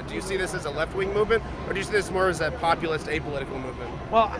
Do you see this as a left-wing movement, or do you see this more as a populist, apolitical movement? Well,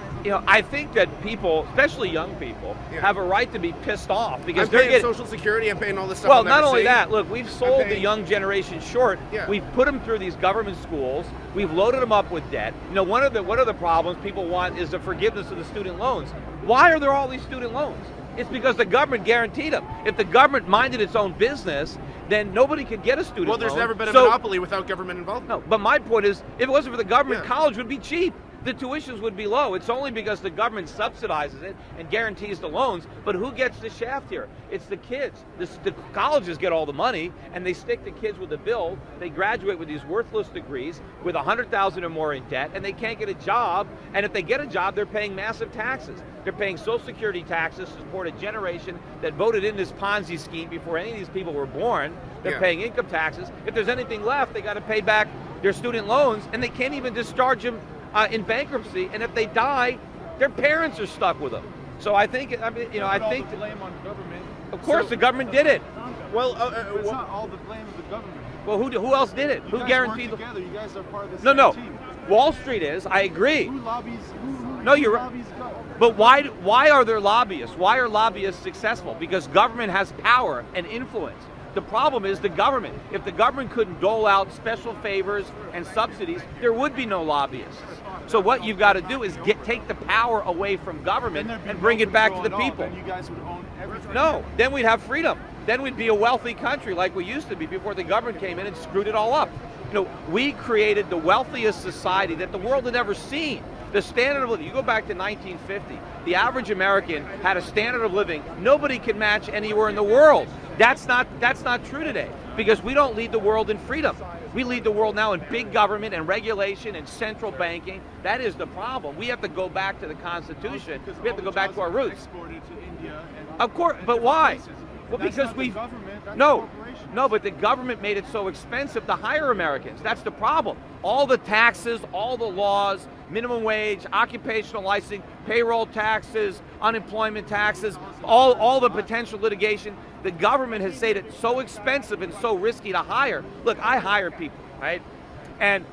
I think that people, especially young people, have a right to be pissed off because they're getting getting Social Security. I'm paying all this stuff. Well, not only that. Look, we've sold the paying... young generation short. Yeah. We've put them through these government schools. We've loaded them up with debt. One of the problems people want is the forgiveness of the student loans. Why are there all these student loans? It's because the government guaranteed them. If the government minded its own business, then nobody could get a student loan. Well, there's never been a monopoly without government involvement. No, but my point is, if it wasn't for the government, college would be cheap. The tuitions would be low. It's only because the government subsidizes it and guarantees the loans. But who gets the shaft here? It's the kids. The colleges get all the money, and they stick the kids with the bill. They graduate with these worthless degrees with $100,000 or more in debt, and they can't get a job. And if they get a job, they're paying massive taxes. They're paying Social Security taxes to support a generation that voted in this Ponzi scheme before any of these people were born. They're paying income taxes. If there's anything left, they got to pay back their student loans, and they can't even discharge them in bankruptcy, and if they die, their parents are stuck with them. So I think, I think the blame on government. Of course, the government did it. Well, it's not all the blame of the government. Well, who else did it? Who guaranteed? You guys work together. You guys are part of the No. same team. Wall Street is. I agree. Who lobbies? No, you're right. But why are there lobbyists? Why are lobbyists successful? Because government has power and influence. The problem is the government. If the government couldn't dole out special favors and subsidies, there would be no lobbyists. So what you've got to do is take the power away from government and bring it back to the people. Then you guys would own everything. No, then we'd have freedom. Then we'd be a wealthy country like we used to be before the government came in and screwed it all up. We created the wealthiest society that the world had ever seen. The standard of living, you go back to 1950, the average American had a standard of living nobody can match anywhere in the world. That's not true today, because we don't lead the world in freedom. We lead the world now in big government and regulation and central banking. That is the problem. We have to go back to the Constitution. We have to go back to our roots. Of course, but why? Well, because but the government made it so expensive to hire Americans. That's the problem. All the taxes, all the laws, minimum wage, occupational licensing, payroll taxes, unemployment taxes, all the potential litigation. The government has made it so expensive and so risky to hire. Look, I hire people, right? And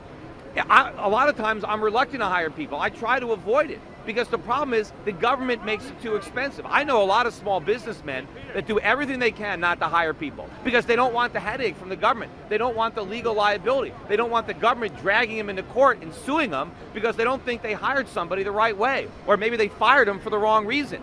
a lot of times I'm reluctant to hire people. I try to avoid it because the problem is the government makes it too expensive. I know a lot of small businessmen that do everything they can not to hire people because they don't want the headache from the government. They don't want the legal liability. They don't want the government dragging them into court and suing them because they don't think they hired somebody the right way, or maybe they fired them for the wrong reason.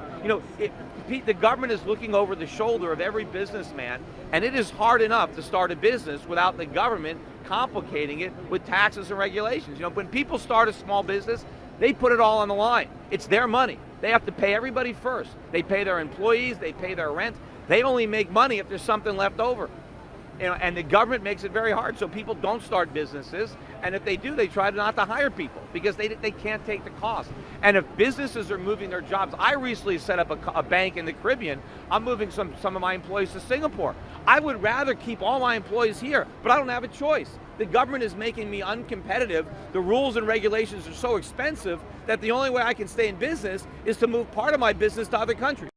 The government is looking over the shoulder of every businessman, and it is hard enough to start a business without the government complicating it with taxes and regulations. When people start a small business, they put it all on the line. It's their money. They have to pay everybody first. They pay their employees, they pay their rent. They only make money if there's something left over. And the government makes it very hard, so people don't start businesses, and if they do, they try not to hire people because they can't take the cost. And if businesses are moving their jobs, I recently set up a bank in the Caribbean. I'm moving some of my employees to Singapore. I would rather keep all my employees here, but I don't have a choice. The government is making me uncompetitive. The rules and regulations are so expensive that the only way I can stay in business is to move part of my business to other countries.